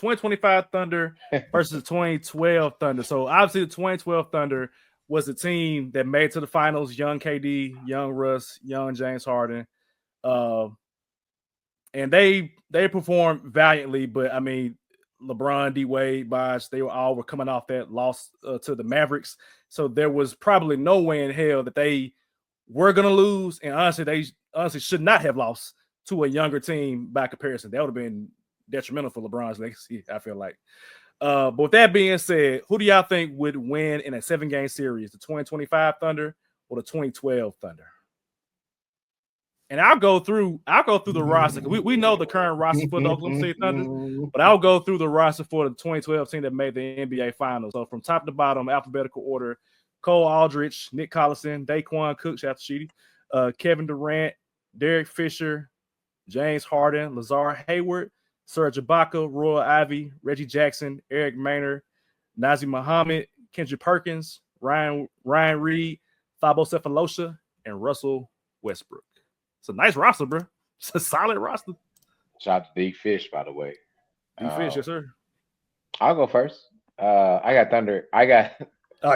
2025 Thunder versus the 2012 Thunder. So obviously the 2012 Thunder was a team that made it to the finals. Young KD, young Russ, young James Harden. Uh, and they performed valiantly, but I mean, LeBron, D Wade, Bosh, they were coming off that loss to the Mavericks, so there was probably no way in hell that they were going to lose. And honestly, they should not have lost to a younger team by comparison. That would have been detrimental for LeBron's legacy, I feel like. But with that being said, who do y'all think would win in a 7-game series, the 2025 Thunder or the 2012 Thunder? And I'll go through the roster. We know the current roster for the Oklahoma City Thunder, but I'll go through the roster for the 2012 team that made the NBA Finals. So from top to bottom, alphabetical order: Cole Aldrich, Nick Collison, Daquan Cook, shout out to Sheedy, Kevin Durant, Derek Fisher, James Harden, Lazar Hayward, Serge Ibaka, Roy Ivey, Reggie Jackson, Eric Maynard, Nazir Muhammad, Kendrick Perkins, Ryan Reed, Thabo Sefolosha, and Russell Westbrook. It's a nice roster, bro. It's a solid roster. Shout out to Big Fish, by the way. Big Fish, yes, sir. I'll go first. I got Thunder. I got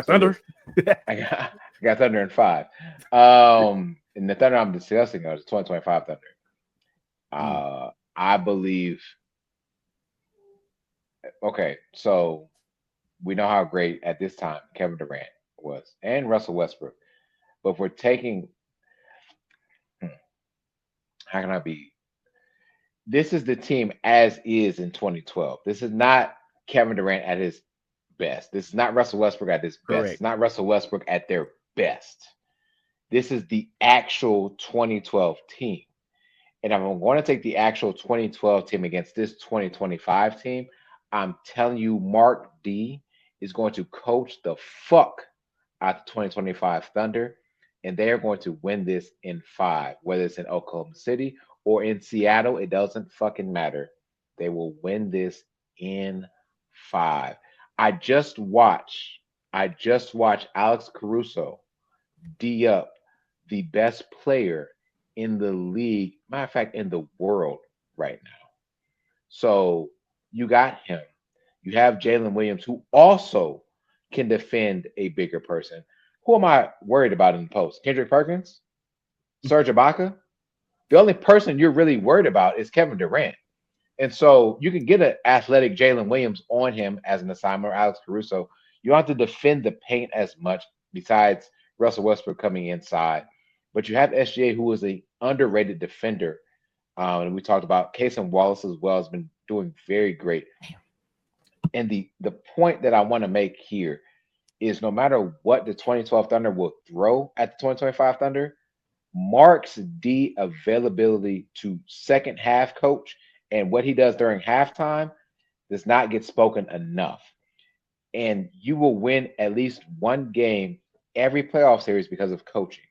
Thunder. I got Thunder in 5. And the Thunder I'm discussing is 2025 Thunder. I believe. Okay, so we know how great at this time Kevin Durant was and Russell Westbrook, but if we're taking. How can I be? This is the team as is in 2012. This is not Kevin Durant at his best. This is not Russell Westbrook at his best. Correct. It's not Russell Westbrook at their best. This is the actual 2012 team. And if I'm going to take the actual 2012 team against this 2025 team, I'm telling you, Mark D is going to coach the fuck out the 2025 Thunder. And they're going to win this in 5, whether it's in Oklahoma City or in Seattle. It doesn't fucking matter. They will win this in 5. I just watched Alex Caruso D up the best player in the league, matter of fact, in the world right now. So you got him. You have Jalen Williams, who also can defend a bigger person. Who am I worried about in the post? Kendrick Perkins? Serge Ibaka? The only person you're really worried about is Kevin Durant. And so you can get an athletic Jalen Williams on him as an assignment, or Alex Caruso. You don't have to defend the paint as much besides Russell Westbrook coming inside. But you have SGA, who is an underrated defender. And we talked about Cason Wallace as well, has been doing very great. And the point that I want to make here is no matter what the 2012 Thunder will throw at the 2025 Thunder, Mark's D availability to second half coach and what he does during halftime does not get spoken enough. And you will win at least one game every playoff series because of coaching.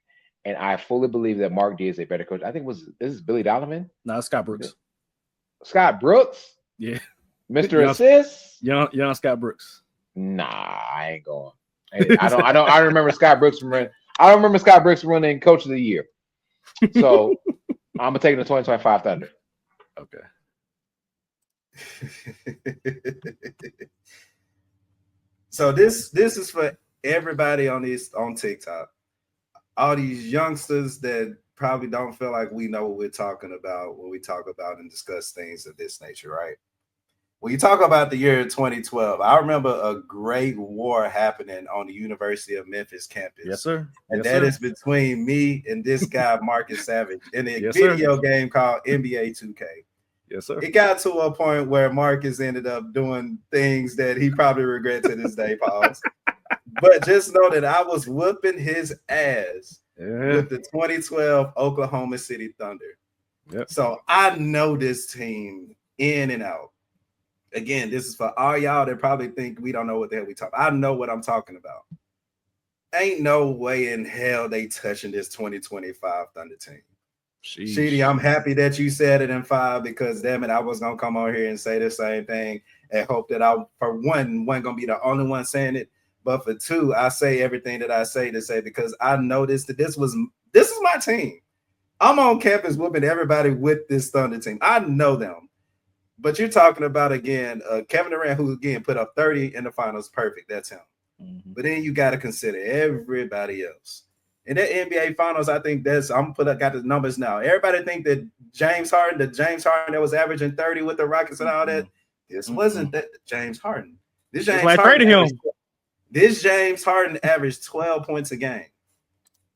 And I fully believe that Mark D is a better coach. I think this is Billy Donovan? No, Scott Brooks. Scott Brooks? Yeah. Mr. Assist? Young Scott Brooks. Nah, I ain't going. I remember Scott Brooks from running. I don't remember Scott Brooks running Coach of the Year. So I'm gonna take the 2025 Thunder. Okay. So this is for everybody on TikTok. All these youngsters that probably don't feel like we know what we're talking about when we talk about and discuss things of this nature, right? When you talk about the year 2012, I remember a great war happening on the University of Memphis campus. Yes, sir. And that is between me and this guy, Marcus Savage, in a video game called NBA 2K. Yes, sir. It got to a point where Marcus ended up doing things that he probably regrets to this day, Pauls. But just know that I was whooping his ass with the 2012 Oklahoma City Thunder. Yep. So I know this team in and out. Again, this is for all y'all that probably think we don't know what the hell we talk about. I know what I'm talking about. Ain't no way in hell they touching this 2025 Thunder team. Sheedy, I'm happy that you said it in 5 because, damn it, I was going to come over here and say the same thing and hope that I, for one, wasn't going to be the only one saying it. But for 2, I say everything that I say to say because I noticed that this is my team. I'm on campus whooping everybody with this Thunder team. I know them. But you're talking about again, Kevin Durant, who again put up 30 in the finals, perfect. That's him. Mm-hmm. But then you got to consider everybody else. In the NBA Finals, I think got the numbers now. Everybody think that James Harden that was averaging 30 with the Rockets and all that. This wasn't that James Harden. This James Harden averaged 12 points a game.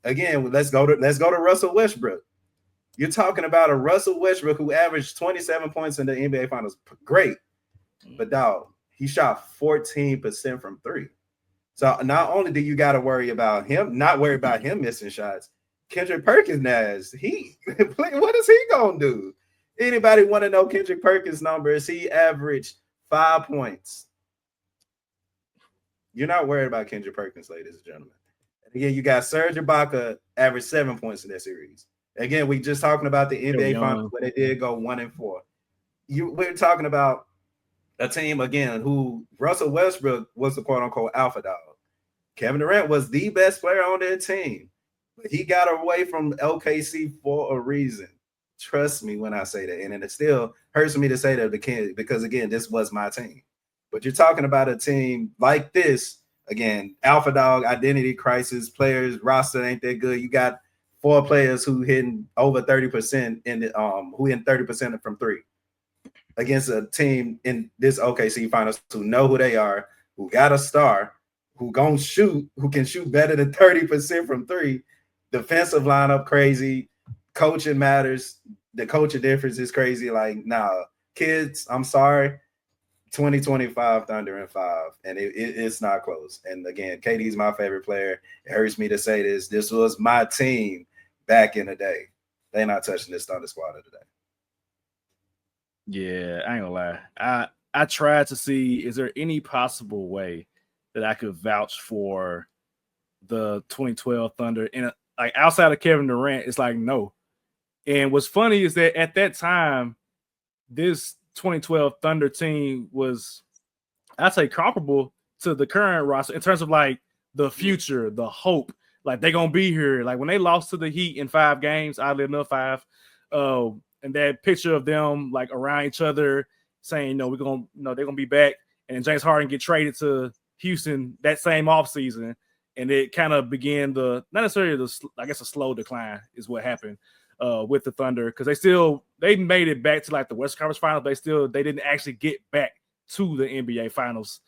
Again, let's go to Russell Westbrook. You're talking about a Russell Westbrook who averaged 27 points in the NBA Finals. Great. But dog, he shot 14% from three. So not only do you got to worry about him, missing shots, Kendrick Perkins what is he gonna do? Anybody want to know Kendrick Perkins' numbers? He averaged 5 points. You're not worried about Kendrick Perkins, ladies and gentlemen. And again, you got Serge Ibaka averaged 7 points in that series. Again, we just talking about the NBA Finals where they did go 1-4. We're talking about a team again who Russell Westbrook was the quote unquote alpha dog. Kevin Durant was the best player on their team, but he got away from OKC for a reason. Trust me when I say that, and it still hurts me to say that because again, this was my team. But you're talking about a team like this again, alpha dog, identity crisis, players roster ain't that good. You got 4 players who hitting over 30% who hitting 30% from three against a team in this OKC Finals who know who they are, who got a star, who can shoot better than 30% from three. Defensive lineup crazy, coaching matters. The coaching difference is crazy. Like, nah, kids, I'm sorry. 2025 Thunder in 5, and it's not close. And again, KD's my favorite player. It hurts me to say this. This was my team back in the day. They're not touching this Thunder squad of today. Yeah, I ain't gonna lie. I tried to see, is there any possible way that I could vouch for the 2012 Thunder? And like outside of Kevin Durant, it's like no. And what's funny is that at that time, this 2012 Thunder team was, I'd say, comparable to the current roster in terms of like the future, the hope. Like they're gonna be here. Like when they lost to the Heat in 5 games, oddly enough, 5. And that picture of them like around each other saying, they're gonna be back. And James Harden get traded to Houston that same offseason. And it kind of began not necessarily a slow decline is what happened with the Thunder, because they made it back to like the Western Conference Finals. They didn't actually get back to the NBA Finals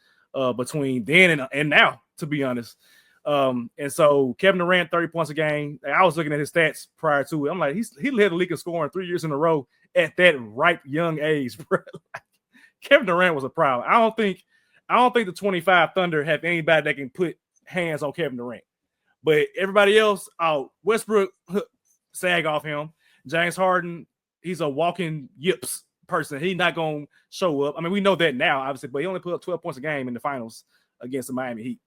between then and now, to be honest. And so Kevin Durant, 30 points a game. I was looking at his stats prior to it. I'm like, he led the league in scoring 3 years in a row at that ripe young age, bro. Like, Kevin Durant was a problem. I don't think the 25 Thunder have anybody that can put hands on Kevin Durant. But everybody else, Westbrook, sag off him. James Harden, he's a walking yips person. He's not going to show up. I mean, we know that now, obviously, but he only put up 12 points a game in the finals against the Miami Heat.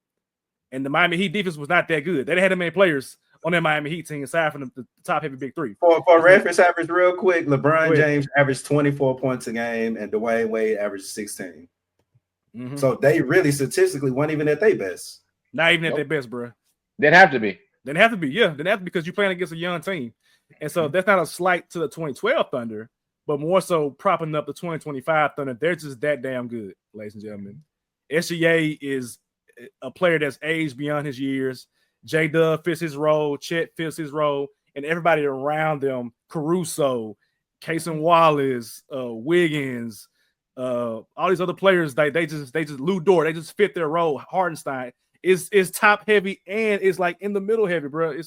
And the Miami Heat defense was not that good. They didn't have that many players on that Miami Heat team aside from the top heavy big three. For reference average, real quick, LeBron James averaged 24 points a game and Dwayne Wade averaged 16. Mm-hmm. So they really statistically weren't even at their best. Not even at their best, bro. Didn't have to be. Yeah. Didn't have to be because you're playing against a young team. And so that's not a slight to the 2012 Thunder, but more so propping up the 2025 Thunder. They're just that damn good, ladies and gentlemen. SGA is a player that's aged beyond his years. J-Dub fits his role. Chet fits his role. And everybody around them, Caruso, Cason Wallace, Wiggins, all these other players, they just Lou Dort, they just fit their role. Hardenstein is top heavy and is like in the middle heavy, bro.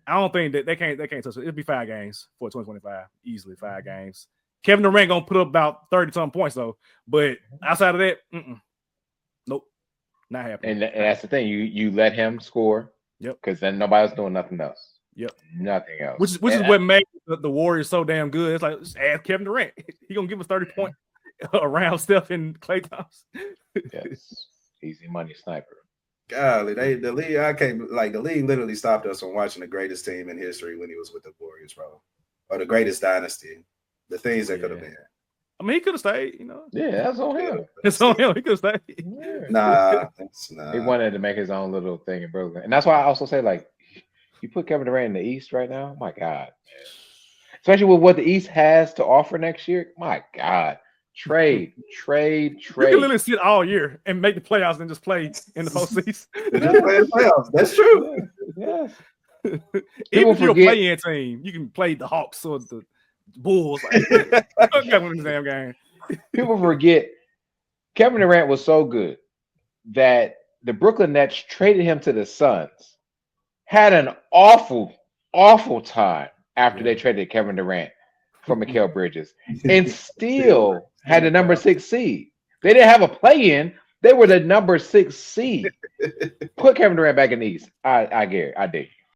I don't think that they can't touch it. It'll be 5 games for 2025. Easily 5 games. Kevin Durant gonna put up about 30-something points though. But outside of that, nope. Not happening. And that's the thing. You let him score. Yep. Because then nobody else doing nothing else. Yep. Nothing else. Which is what made the Warriors so damn good. It's like, just add Kevin Durant. He gonna give us 30 points around Steph and Klay Thompson. Yes. Easy money sniper. Golly, the league literally stopped us from watching the greatest team in history when he was with the Warriors, bro. Or the greatest dynasty. The things that could have been. I mean, he could have stayed, Yeah, that's on him. It's on him. He could have stayed. Yeah. Nah. He wanted to make his own little thing in Brooklyn. And that's why I also say, like, you put Kevin Durant in the East right now, my God. Especially with what the East has to offer next year, my God. Trade. You can literally sit all year and make the playoffs and just play in the postseason. Just play in the playoffs. That's true. Yes. Even if you're a play-in team, you can play the Hawks or the Bulls. Like, win the damn game. People forget Kevin Durant was so good that the Brooklyn Nets traded him to the Suns. Had an awful time after they traded Kevin Durant for Mikal Bridges, and still had the number 6 seed. They didn't have a play-in. They were the number 6 seed. Put Kevin Durant back in the East. I dare.